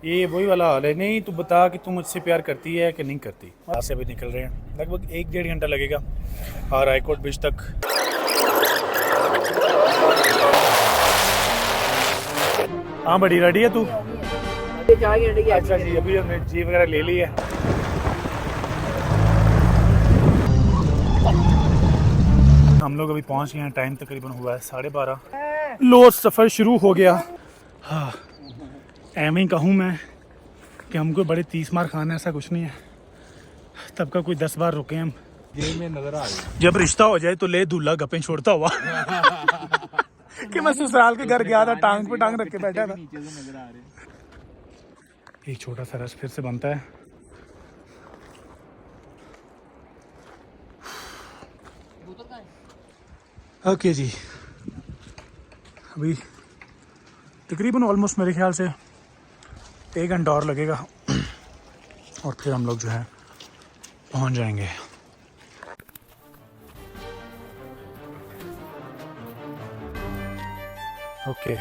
ये वही वाला हाल है। नहीं तू बता कि तू मुझसे प्यार करती है कि नहीं करती। यहाँ से भी निकल रहे हैं, लगभग 1-1.5 घंटा लगेगा और हाईकोर्ट ब्रिज तक। हाँ बड़ी रेडी है तू? अच्छा जी, अभी हमने जी वगैरह ले ली है। हम लोग अभी पहुंच गए हैं, टाइम तकरीबन हुआ है 12:30। लो सफ़र शुरू हो गया। हाँ एम ही कहूँ मैं कि हमको बड़े 30 मार खाना, ऐसा कुछ नहीं है। तब का कोई 10 बार रुके हम। गेम में नजर आ रही जब रिश्ता हो जाए तो ले दूल्हा गप्पे छोड़ता हुआ कि मैं ससुराल के घर गया था, टांग पे टांग रख के बैठा था। नीचे से नजर आ रहे हैं। एक छोटा सा रस फिर से बनता है। ओके जी, अभी तकरीबन ऑलमोस्ट मेरे ख्याल से 1 घंटा और लगेगा और फिर हम लोग जो है पहुंच जाएंगे। ओके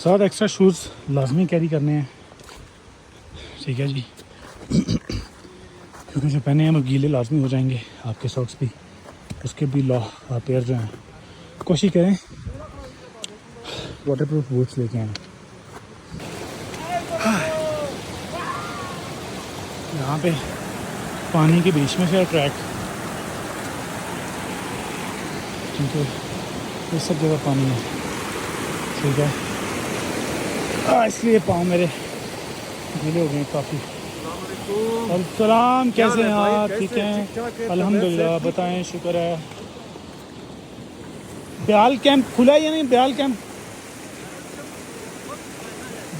साथ एक्स्ट्रा शूज़ लाजमी कैरी करने हैं, ठीक है जी, क्योंकि जो पहने हैं वो गीले लाजमी हो जाएंगे। आपके सॉक्स भी, उसके भी लॉ पेयर जो हैं कोशिश करें वाटरप्रूफ बूट्स लेके आए। यहाँ पे पानी के बीच में से ट्रैक, क्योंकि इस सब जगह पानी है, ठीक है, इसलिए पाँव मेरे गीले हो गए काफ़ी। और सलाम, कैसे हैं आप? ठीक हैं अल्हम्दुलिल्लाह, बताएं, शुक्र है। ब्याल कैंप खुला है या नहीं? ब्याल कैंप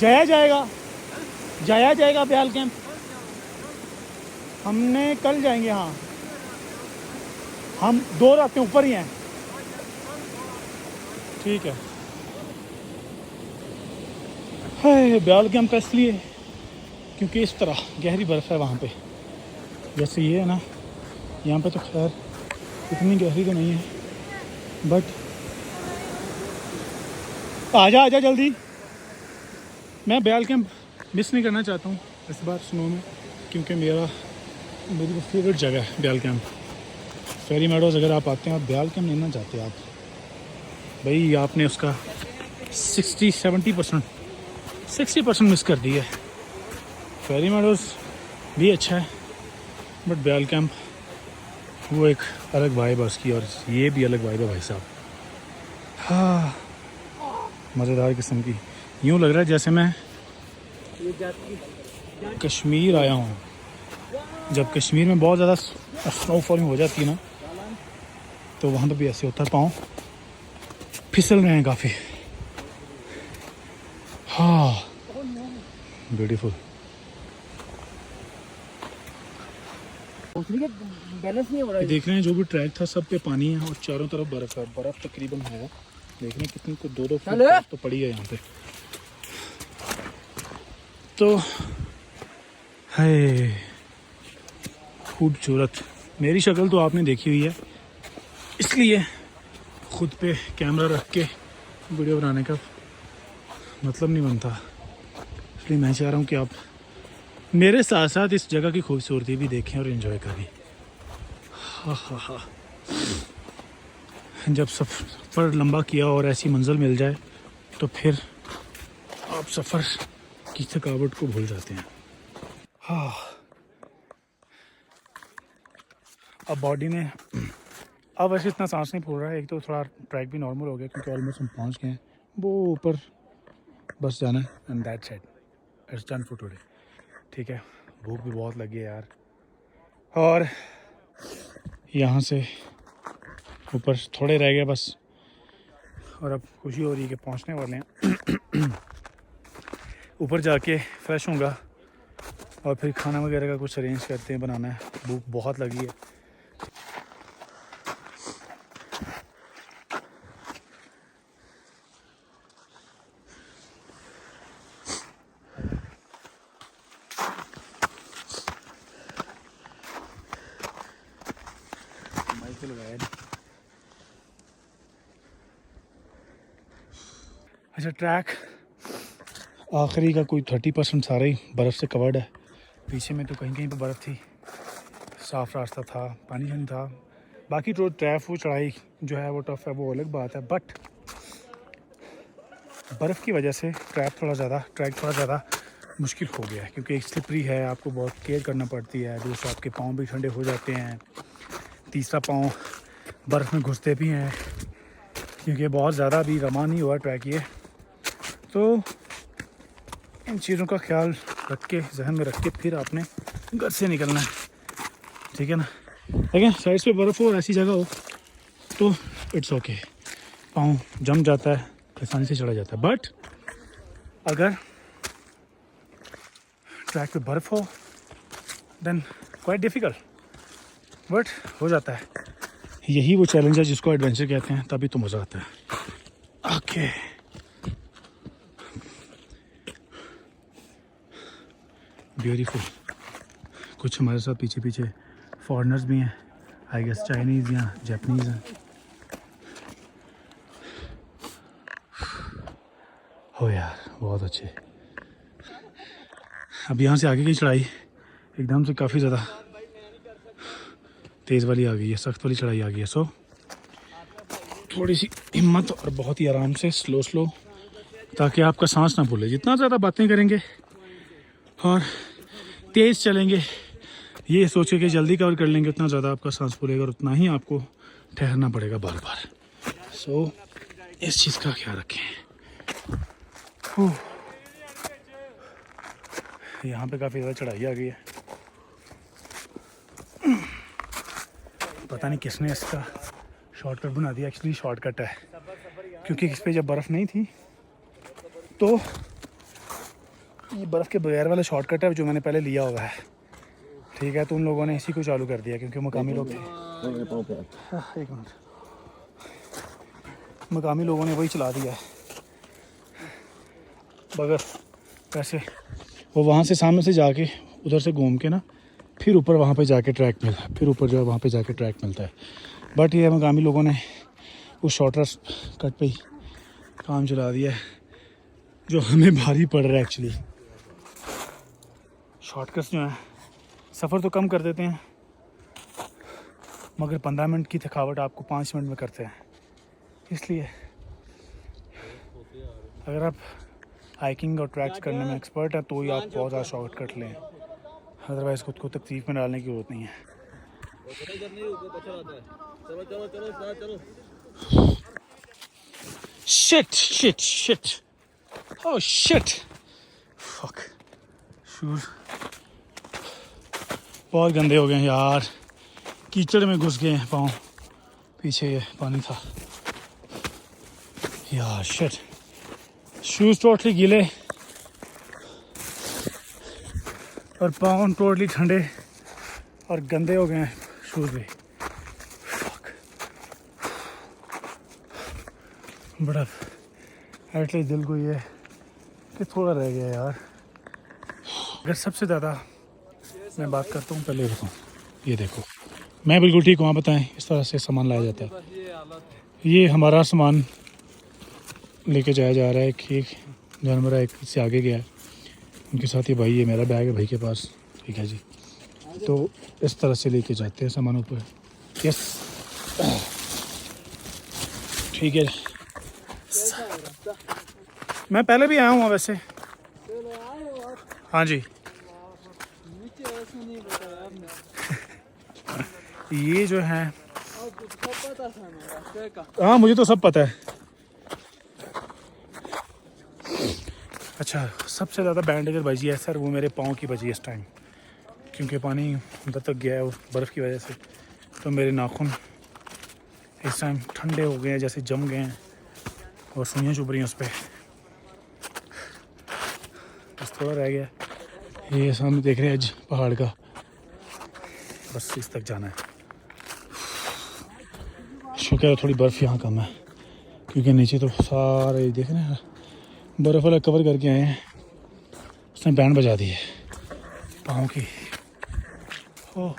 जाया जाएगा ब्याल कैंप? हमने कल जाएंगे। हाँ हम 2 रातें ऊपर ही हैं, ठीक है। है ब्याल कैंप इसलिए क्योंकि इस तरह गहरी बर्फ़ है वहाँ पे, जैसे ये है ना, यहाँ पे तो खैर इतनी गहरी तो नहीं है, बट आजा जल्दी। मैं ब्याल कैंप मिस नहीं करना चाहता हूँ इस बार स्नो में, क्योंकि मेरी फेवरेट जगह है ब्याल कैंप। फेरी मेडोज़ अगर आप आते हैं और ब्याल कैंप लेना चाहते हैं आप, भाई आपने उसका 60% मिस कर दी है। फेरी मेडोज़ भी अच्छा है, बट ब्याल कैंप वो एक अलग वाइब है उसकी, और ये भी अलग वाइब है भाई साहब। हाँ मज़ेदार किस्म की। यूँ लग रहा है जैसे मैं कश्मीर आया हूँ। जब कश्मीर में बहुत ज़्यादा स्नोफॉलिंग हो जाती है ना, तो वहाँ पर भी ऐसे होता है, पाँव फिसल रहे हैं काफ़ी। हाँ ब्यूटीफुल। बैलेंस नहीं हो रहा है। देख रहे हैं जो भी ट्रैक था सब पे पानी है और चारों तरफ बर्फ़ है। बर्फ़ तकरीबन है, देख रहे हैं कितनी को 2-2 फुट तो पड़ी है यहाँ पे। तो है खूबसूरत। मेरी शक्ल तो आपने देखी हुई है, इसलिए खुद पे कैमरा रख के वीडियो बनाने का मतलब नहीं बनता। इसलिए मैं चाह रहा हूँ कि आप मेरे साथ साथ इस जगह की खूबसूरती भी देखें और एंजॉय करें। हा। जब सफ़र लंबा किया और ऐसी मंजिल मिल जाए तो फिर आप सफ़र की थकावट को भूल जाते हैं। हाँ अब बॉडी में अब वैसे इतना सांस नहीं फूल रहा है। एक तो थोड़ा ट्रैक भी नॉर्मल हो गया क्योंकि ऑलमोस्ट हम पहुंच गए हैं। वो ऊपर बस जाना है and that's it, it's done for today, ठीक है। भूख भी बहुत लगी है यार, और यहाँ से ऊपर थोड़े रह गए बस, और अब खुशी हो रही है कि पहुँचने वाले हैं। ऊपर जाके फ्रेश होऊंगा और फिर खाना वगैरह का कुछ अरेंज करते हैं, बनाना है, भूख बहुत लगी है। माइक लगाया नहीं। अच्छा, ट्रैक आखिरी का कोई 30% सारा ही बर्फ़ से कवर्ड है। पीछे में तो कहीं कहीं पर बर्फ़ थी, साफ़ रास्ता था, पानी नहीं था। बाकी जो ट्रैक वो चढ़ाई जो है वो टफ़ है, वो अलग बात है। बट बर्फ़ की वजह से ट्रैक थोड़ा ज़्यादा मुश्किल हो गया है, क्योंकि एक स्लिपरी है, आपको बहुत केयर करना पड़ती है। दूसरा, आपके पाँव भी ठंडे हो जाते हैं। तीसरा, पाँव बर्फ़ में घुसते भी हैं, क्योंकि बहुत ज़्यादा अभी रमा नहीं हुआ ट्रैक ये। तो इन चीज़ों का ख्याल रख के, जहन में रख के फिर आपने घर से निकलना है, ठीक है ना। देखें, साइड पे बर्फ़ हो, ऐसी जगह हो तो इट्स ओके, पाँव जम जाता है, आसानी से चढ़ा जाता है। बट अगर ट्रैक पे बर्फ़ हो देन क्वाइट डिफ़िकल्ट, बट हो जाता है। यही वो चैलेंज है जिसको एडवेंचर कहते हैं, तभी तो मज़ा आता है। Okay, beautiful. कुछ हमारे साथ पीछे पीछे फॉरेनर्स भी हैं, आई गेस चाइनीज़ या जापानीज़ हैं। हो यार, बहुत अच्छे। अब यहाँ से आगे की चढ़ाई एकदम से काफ़ी ज़्यादा तेज़ वाली आ गई है, सख्त वाली चढ़ाई आ गई है। सो थोड़ी सी हिम्मत और बहुत ही आराम से स्लो, ताकि आपका सांस ना भूले। जितना ज़्यादा बातें करेंगे और तेज़ चलेंगे ये सोच के कि जल्दी कवर कर लेंगे, उतना ज़्यादा आपका सांस फूलेगा और उतना ही आपको ठहरना पड़ेगा बार बार। सो इस चीज़ का ख्याल रखें। यहाँ पे काफ़ी ज़्यादा चढ़ाई आ गई है। पता नहीं किसने इसका शॉर्टकट बना दिया। एक्चुअली शॉर्टकट है, क्योंकि इस पर जब बर्फ़ नहीं थी तो ये बर्फ़ के बगैर वाला शॉर्टकट है जो मैंने पहले लिया हुआ है, ठीक है। तो उन लोगों ने इसी को चालू कर दिया, क्योंकि मकामी लोग थे। एक मिनट, मकामी लोगों ने वही चला दिया है। मगर वैसे वो वहाँ से सामने से जाके उधर से घूम के ना फिर ऊपर वहाँ पे जाके ट्रैक मिलता है, फिर ऊपर जो है वहाँ पे जाके ट्रैक मिलता है। बट ये मकामी लोगों ने उस शॉर्टकट कट पे ही काम चला दिया है, जो हमें भारी पड़ रहा है। एक्चुअली शॉर्टकट्स जो हैं सफ़र तो कम कर देते हैं, मगर 15 मिनट की थकावट आपको 5 मिनट में करते हैं। इसलिए अगर आप हाइकिंग और ट्रैक्स करने में एक्सपर्ट है तो ही आप बहुत ज़्यादा शॉर्टकट लें, अदरवाइज़ खुद को तकलीफ में डालने की जरूरत नहीं है। Shit oh shit, fuck, shoes बहुत गंदे हो गए हैं यार, कीचड़ में घुस गए हैं पाँव। पीछे ये पानी था यार, शिट, शूज़ टोटली गीले और पाँव टोटली ठंडे और गंदे हो गए हैं शूज़ भी। बड़ा एटलीस्ट दिल को ये कि थोड़ा रह गया यार। अगर सबसे ज़्यादा मैं बात करता हूँ, पहले बताऊँ, ये देखो, मैं बिल्कुल ठीक हूँ, आप बताएं। इस तरह से सामान लाया जाता है। ये हमारा सामान लेके जाया जा रहा है कि एक जानवर है, एक से आगे गया है, उनके साथ ये भाई है, मेरा बैग है भाई के पास, ठीक है जी। तो इस तरह से लेके जाते हैं सामानों पर। यस, ठीक है। मैं पहले भी आया हूँ वैसे। हाँ जी, ये जो है, हाँ मुझे तो सब पता है। अच्छा, सबसे ज़्यादा बैंडेज बची है सर, वो मेरे पाँव की बची है इस टाइम, क्योंकि पानी उधर तक गया है वो बर्फ़ की वजह से। तो मेरे नाखून इस टाइम ठंडे हो गए हैं, जैसे जम गए हैं और सुइयाँ चुभ रही हैं उस पर। बस थोड़ा रह गया। ये सामने देख रहे हैं एज पहाड़ का, बस इस तक जाना है। शुक्र है थोड़ी बर्फ़ यहाँ कम है, क्योंकि नीचे तो सारे देख रहे हैं बर्फ़ वाला कवर करके आए हैं। उसने बैंड बजा दी है पाँव की। ओह,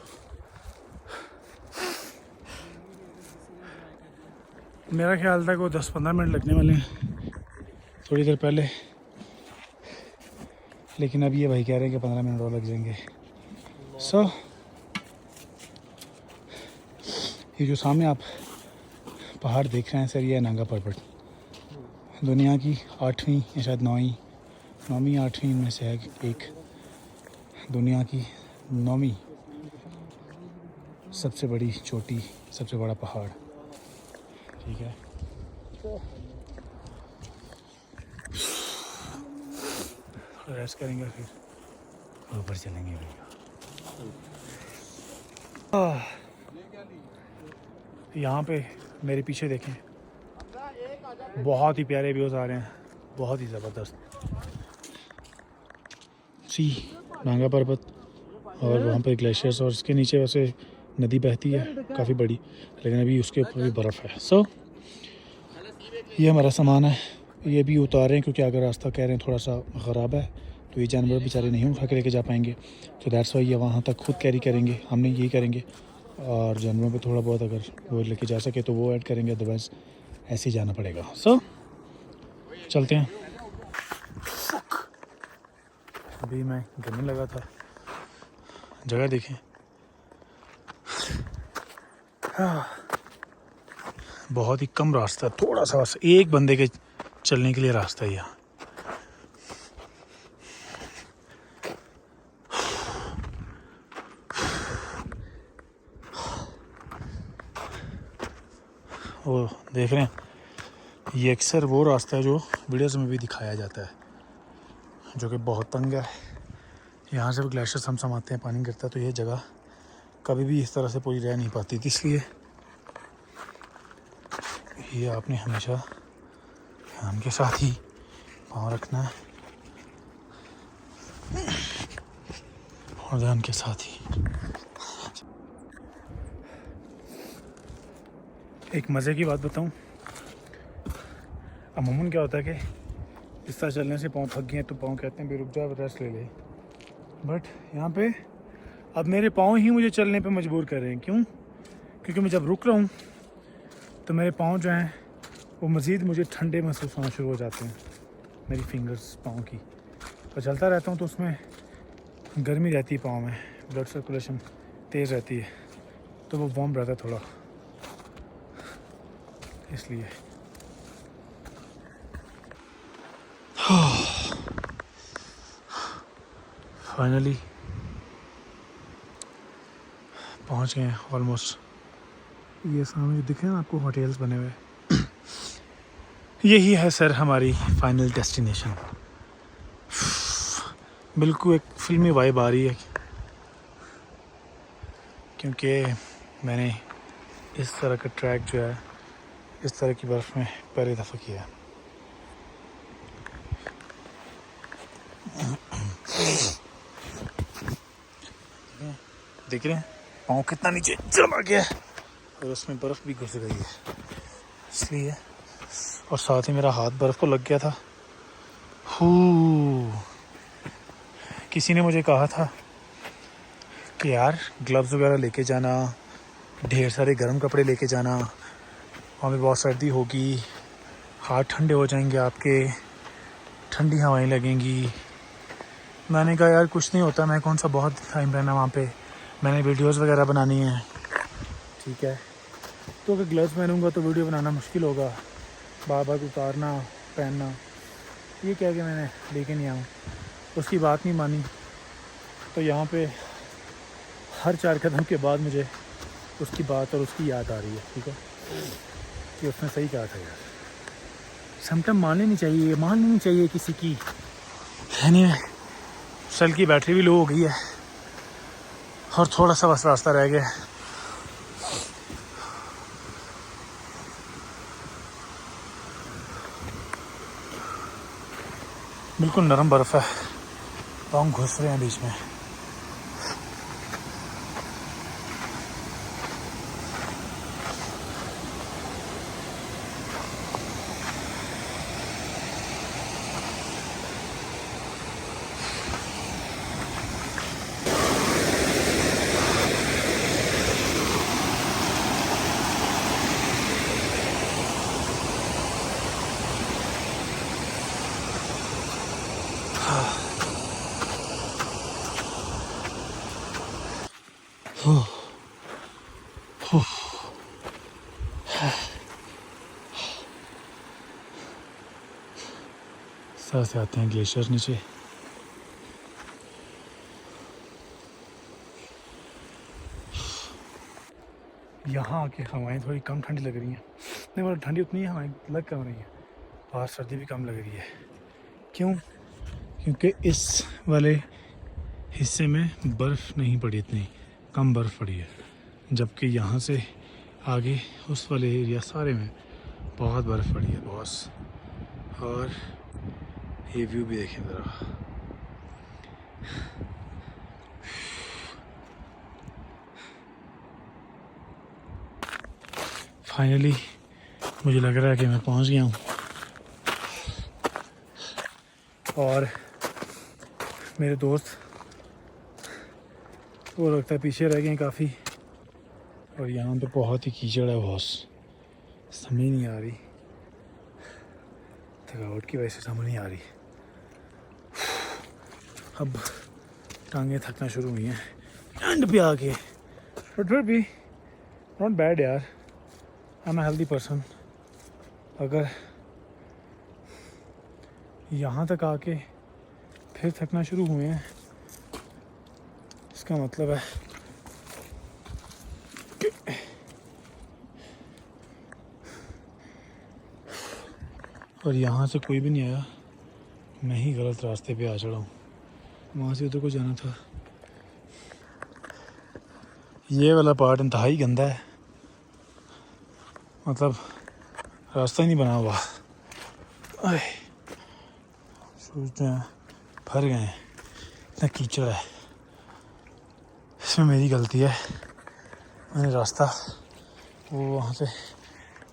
मेरा ख्याल था कि वो 10-15 मिनट लगने वाले हैं थोड़ी देर पहले, लेकिन अब ये भाई कह रहे हैं कि 15 मिनट और लग जाएंगे। सो ये जो सामने आप पहाड़ देख रहे हैं सर, ये है नांगा पर्वत। दुनिया की 8वीं या शायद 9वीं 8वीं में से है एक, दुनिया की 9वीं सबसे बड़ी चोटी, सबसे बड़ा पहाड़। ठीक है, रेस्ट करेंगे फिर ऊपर चलेंगे भैया। यहाँ पे मेरे पीछे देखें, बहुत ही प्यारे व्यूज़ आ रहे हैं, बहुत ही ज़बरदस्त। सी नांगा पर्वत और वहाँ पे ग्लेशियर्स, और इसके नीचे वैसे नदी बहती है काफ़ी बड़ी, लेकिन अभी उसके ऊपर भी बर्फ़ है। सो ये हमारा सामान है, ये भी उतार रहे हैं क्योंकि अगर रास्ता कह रहे हैं थोड़ा सा ख़राब है तो ये जानवर बेचारे नहीं उठा के लेके जा पाएंगे, तो दैट्स वाई ये वहाँ तक खुद कैरी करेंगे, हमने यही करेंगे। और जानवरों पे थोड़ा बहुत अगर वो लेके जा सके तो वो ऐड करेंगे, अदरवाइज़ ऐसे ही जाना पड़ेगा। सो चलते हैं। अभी मैं गिरने लगा था, जगह देखें। बहुत ही कम रास्ता, थोड़ा सा बस एक बंदे के चलने के लिए रास्ता है यहाँ। वो देख रहे हैं, ये अक्सर वो रास्ता है जो वीडियोज़ में भी दिखाया जाता है, जो कि बहुत तंग है। यहाँ से ग्लेशियर्स हम समाते हैं, पानी गिरता है, तो ये जगह कभी भी इस तरह से पूरी रह नहीं पाती थी, इसलिए ये आपने हमेशा ध्यान के साथ ही पाँव रखना है और ध्यान के साथ ही। एक मज़े की बात बताऊं, अमूमन क्या होता है कि इस तरह चलने से पाँव थक गए हैं तो पाँव कहते हैं भी रुक जा, रेस्ट ले ले। बट यहाँ पे अब मेरे पाँव ही मुझे चलने पे मजबूर कर रहे हैं। क्यों? क्योंकि मैं जब रुक रहा हूँ तो मेरे पाँव जो हैं वो मज़ीद मुझे ठंडे महसूस होना शुरू हो जाते हैं, मेरी फिंगर्स पाँव की। और चलता रहता हूँ तो उसमें गर्मी रहती है पाँव में, ब्लड सर्कुलेशन तेज़ रहती है, तो वो वार्म रहता है थोड़ा, इसलिए। फाइनली पहुंच गए हैं ऑलमोस्ट। ये सामने दिखे ना आपको होटल्स बने हुए, यही है सर हमारी फाइनल डेस्टिनेशन। बिल्कुल एक फिल्मी वाइब आ रही है, क्योंकि मैंने इस तरह का ट्रैक जो है इस तरह की बर्फ़ में पहली दफ़ा किया है। देख रहे हैं पाँव कितना नीचे चला गया है और उसमें बर्फ़ भी घुस गई है, इसलिए। और साथ ही मेरा हाथ बर्फ़ को लग गया था। किसी ने मुझे कहा था कि यार ग्लव्स वगैरह लेके जाना, ढेर सारे गर्म कपड़े लेके जाना, वहाँ पे बहुत सर्दी होगी, हाथ ठंडे हो जाएंगे आपके, ठंडी हवाएं लगेंगी। मैंने कहा यार कुछ नहीं होता, मैं कौन सा बहुत टाइम रहना वहाँ पे, मैंने वीडियोस वगैरह बनानी है, ठीक है। तो अगर ग्लव्स पहनूंगा तो वीडियो बनाना मुश्किल होगा, बार बार उतारना पहनना, ये कह के मैंने लेके नहीं आऊँ। उसकी बात नहीं मानी, तो यहाँ पे हर 4 कदम के बाद मुझे उसकी बात और उसकी याद आ रही है, ठीक है, कि उसने सही कहा था यार। समटाइम मान लेनी चाहिए किसी की। एनीवे, सेल की बैटरी भी लो हो गई है और थोड़ा सा बस रास्ता रह गया। बिल्कुल नरम बर्फ़ है, पाँव घुस रहे हैं बीच में। सर से आते हैं ग्लेशियर नीचे। यहाँ आके हवाएं थोड़ी कम ठंडी लग रही हैं। नहीं मतलब ठंडी उतनी है, हवाएं लग कम रही है, और सर्दी भी कम लग रही है। क्यों? क्योंकि इस वाले हिस्से में बर्फ़ नहीं पड़ी, इतनी कम बर्फ़ पड़ी है, जबकि यहाँ से आगे उस वाले एरिया सारे में बहुत बर्फ़ पड़ी है, बहुत। और ये व्यू भी देखें ज़रा। फाइनली मुझे लग रहा है कि मैं पहुंच गया हूं, और मेरे दोस्त वो लगता है पीछे रह गए हैं काफ़ी। और यहाँ पे बहुत ही कीचड़ है, बहुत समझ नहीं आ रही, थकावट की वजह से समझ नहीं आ रही। अब टांगें थकना शुरू हुई हैं एंड पे आके, बट फिर भी नॉट बैड यार। I am a healthy person. अगर यहाँ तक आके फिर थकना शुरू हुए हैं, इसका मतलब है कि और यहाँ से कोई भी नहीं आया, मैं ही गलत रास्ते पे आ चढ़ा हूँ। वहाँ से उधर को जाना था। ये वाला पार्ट इंतहाई गंदा है, मतलब रास्ता ही नहीं बना हुआ। शूज़ जो हैं भर गए हैं, इतना कीचड़ है। इसमें मेरी गलती है, मैंने रास्ता वो वहाँ से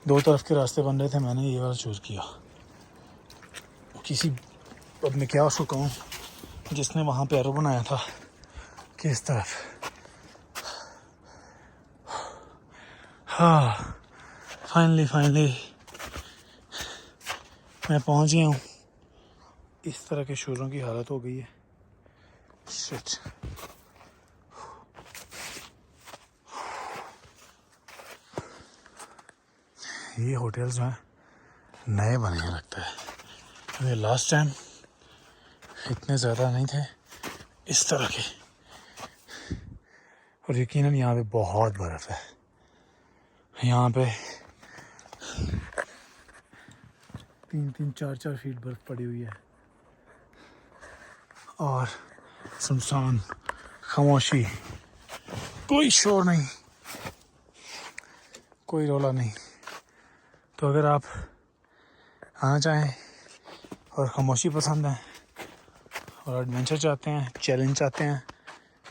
दो तरफ के रास्ते बन रहे थे, मैंने ये वाला चूज़ किया। किसी अब मैं क्या उसको कहूँ जिसने वहाँ पे एरो बनाया था कि इस तरफ। हाँ फाइनली मैं पहुँच गया हूँ। इस तरह के शूज़ों की हालत हो गई है, शिट। ये होटल्स जो हैं नए बने हैं लगता है, क्योंकि लास्ट टाइम इतने ज़्यादा नहीं थे इस तरह के। और यकीनन यहाँ पे बहुत बर्फ़ है, यहाँ पे 3-3, 4-4 फीट बर्फ़ पड़ी हुई है। और सुनसान, खामोशी, कोई शोर नहीं, कोई रौला नहीं। तो अगर आप आना चाहें और खामोशी पसंद है और एडवेंचर चाहते हैं, चैलेंज चाहते हैं,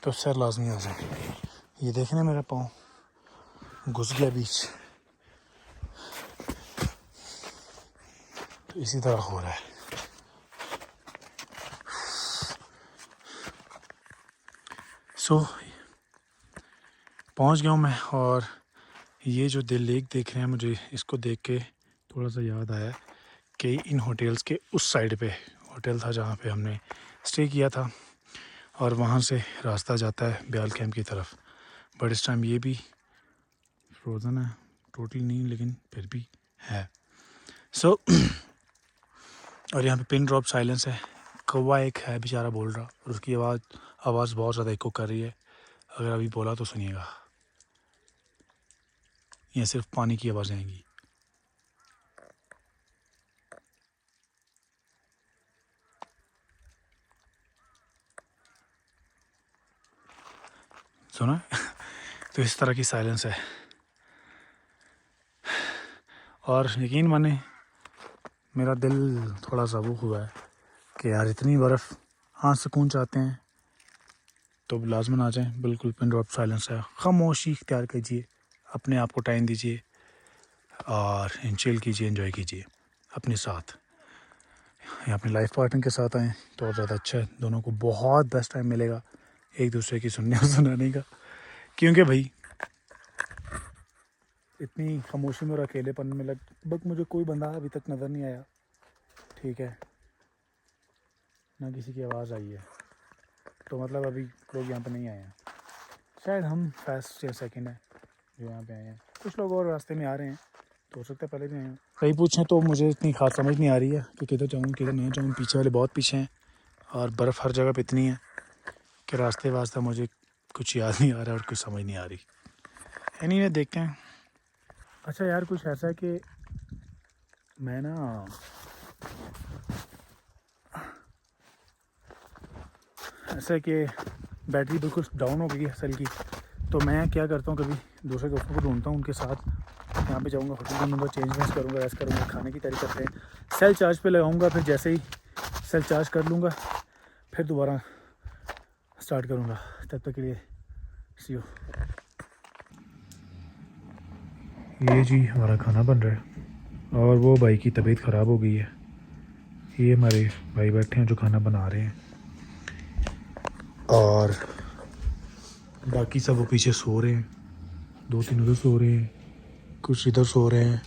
तो सर लाजमी आ जाए। ये देखने मेरा पाँव घुस गया बीच, तो इसी तरह हो रहा है। पहुंच गया हूँ मैं। और ये जो दिल लेक देख रहे हैं, मुझे इसको देख के थोड़ा सा याद आया कि इन होटल्स के उस साइड पे होटल था जहाँ पे हमने स्टे किया था, और वहाँ से रास्ता जाता है ब्याल कैंप की तरफ। बट इस टाइम ये भी फ्रोज़न है, टोटली नहीं लेकिन फिर भी है। और यहाँ पे पिन ड्रॉप साइलेंस है। कौवा एक है बेचारा बोल रहा, और उसकी आवाज़ बहुत ज़्यादा इको कर रही है। अगर अभी बोला तो सुनिएगा, ये सिर्फ पानी की आवाज़ आएंगी। सुना? तो इस तरह की साइलेंस है। और यकीन माने मेरा दिल थोड़ा सा वो हुआ है कि यार इतनी बर्फ़, हाँ सुकून चाहते हैं तो लाजमन आ जाएं। बिल्कुल पिन ड्रॉप साइलेंस है, खामोशी इख्तियार कीजिए, अपने आप को टाइम दीजिए और चिल कीजिए, एंजॉय कीजिए अपने साथ। या अपने लाइफ पार्टनर के साथ आएँ तो और ज़्यादा अच्छा है, दोनों को बहुत बेस्ट टाइम मिलेगा एक दूसरे की सुनने और सुनाने का। क्योंकि भाई इतनी खामोशी में और अकेलेपन में लगभग मुझे कोई बंदा अभी तक नज़र नहीं आया, ठीक है ना किसी की आवाज़ आई है, तो मतलब अभी लोग यहाँ पे नहीं आए हैं। शायद हम फर्स्ट या सेकंड है जो यहाँ पे आए हैं। कुछ लोग और रास्ते में आ रहे हैं, तो हो सकता है पहले भी आए हैं। कहीं पूछें तो मुझे इतनी खास समझ नहीं आ रही है कि किधर जाऊँ किधर नहीं जाऊँ। पीछे वाले बहुत पीछे हैं और बर्फ़ हर जगह पे इतनी है कि रास्ते वास्ते मुझे कुछ याद नहीं आ रहा और कुछ समझ नहीं आ रही। एनीवे देखते हैं। अच्छा यार कुछ ऐसा है कि मैं ना ऐसा है कि बैटरी बिल्कुल डाउन हो गई है सेल की, तो मैं क्या करता हूँ कभी दूसरे दोस्तों को ढूंढता हूँ, उनके साथ यहाँ पे जाऊँगा, होटल ढूंढूंगा, चेंज वेंज करूँगा, रेस्ट करूँगा, खाने की तैयारी करते हैं, सेल चार्ज पे लगाऊँगा, फिर जैसे ही सेल चार्ज कर लूँगा फिर दोबारा स्टार्ट करूँगा। तब तक के लिए सी यू। ये जी हमारा खाना बन रहा है और वो भाई की तबीयत ख़राब हो गई है। ये हमारे भाई बैठे हैं जो खाना बना रहे हैं और बाकी सब वो पीछे सो रहे हैं, 2-3 उधर सो रहे हैं, कुछ इधर सो रहे हैं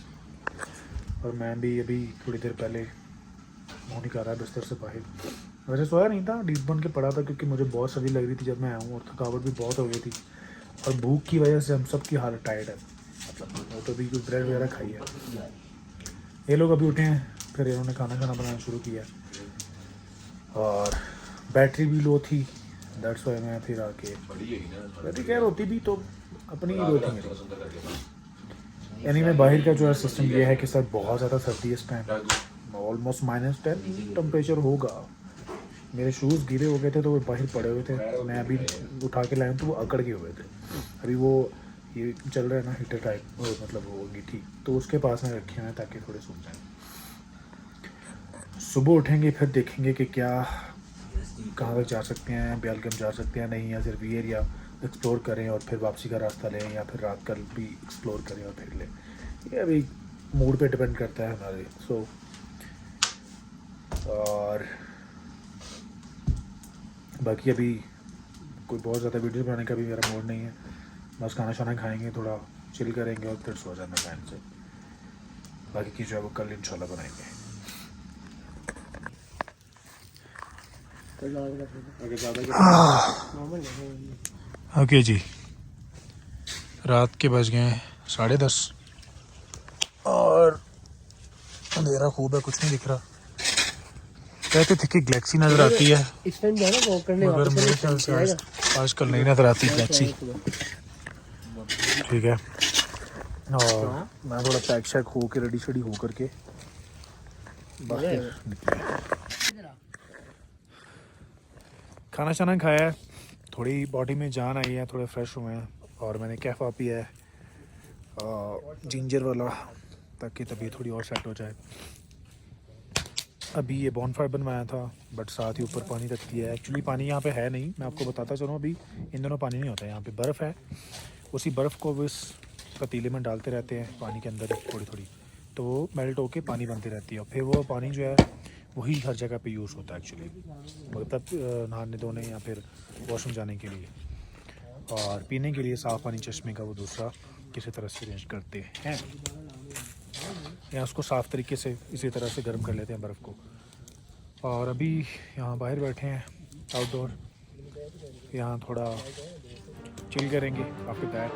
और मैं भी अभी थोड़ी देर पहले मुँह निकाला बिस्तर से बाहर। वैसे सोया नहीं था, डीप बन के पड़ा था क्योंकि मुझे बहुत सर्दी लग रही थी जब मैं आया हूँ और थकावट भी बहुत हो गई थी और भूख की वजह से हम सब की हालत टाइट है। मतलब वो तो भी कुछ ब्रेड वगैरह खाई है। ये लोग अभी उठे हैं, फिर इन्होंने खाना बनाना शुरू किया और बैटरी भी लो थी, दैट्स वाई मैं फिर आके बैटरी खैर होती भी तो अपनी ही लो थी मेरी। यानी मैं बाहर का जो है सिस्टम ये है कि सर बहुत ज़्यादा सर्दी है इस टाइम, ऑलमोस्ट -10 टेम्परेचर होगा। मेरे शूज़ गीले हो गए थे तो वो बाहर पड़े हुए थे, मैं अभी उठा के लाया तो वो अकड़ के हुए थे। अभी वो ये चल रहा है ना हीटर टाइप, मतलब वो अंगीठी, तो उसके पास में रखे हैं ताकि थोड़े सूख जाएँ। सुबह उठेंगे फिर देखेंगे कि क्या कहाँ तक जा सकते हैं, बेलगम जा सकते हैं नहीं, या सिर्फ ये एरिया एक्सप्लोर करें और फिर वापसी का रास्ता लें, या फिर रात का भी एक्सप्लोर करें और फिर लें। ये अभी मूड पे डिपेंड करता है हमारे। और बाकी अभी कोई बहुत ज़्यादा वीडियो बनाने का भी मेरा मूड नहीं है, बस खाना शाना खाएंगे, थोड़ा चिल करेंगे और फिर सो जाना टाइम से। बाकी की जो है वो कल इंशाल्लाह बनाएंगे। ओके जी, रात के बज गए 10:30 और अंधेरा खूब है, कुछ नहीं दिख रहा। कहते थे कि गैलेक्सी नज़र आती है, इस टाइम जाना वॉक करने, मगर मेरे ख्याल से आजकल नहीं नज़र आती गैलेक्सी। ठीक है, और मैं थोड़ा पैक शैक हो के रेडी शेडी हो करके खाना शाना खाया है, थोड़ी बॉडी में जान आई है, थोड़े फ्रेश हुए हैं और मैंने कैफ़ा पिया है जिंजर वाला ताकि तबीयत थोड़ी और सेट हो जाए। अभी ये बॉनफायर बनवाया था बट साथ ही ऊपर पानी रख दिया है। एक्चुअली पानी यहाँ पे है नहीं, मैं आपको बताता चलूँ, अभी इन दोनों पानी नहीं होता है, यहाँ पे बर्फ़ है, उसी बर्फ़ को वो इस पतीले में डालते रहते हैं पानी के अंदर थोड़ी थोड़ी, तो वो मेल्ट होके पानी बनती रहती है और फिर वो पानी जो है वही हर जगह पे यूज़ होता है एक्चुअली, मतलब नहाने धोने या फिर वॉशरूम जाने के लिए, और पीने के लिए साफ़ पानी चश्मे का वो दूसरा किसी तरह से अरेंज करते हैं या उसको साफ़ तरीके से इसी तरह से गर्म कर लेते हैं बर्फ़ को। और अभी यहाँ बाहर बैठे हैं आउटडोर, यहाँ थोड़ा चिल करेंगे। After that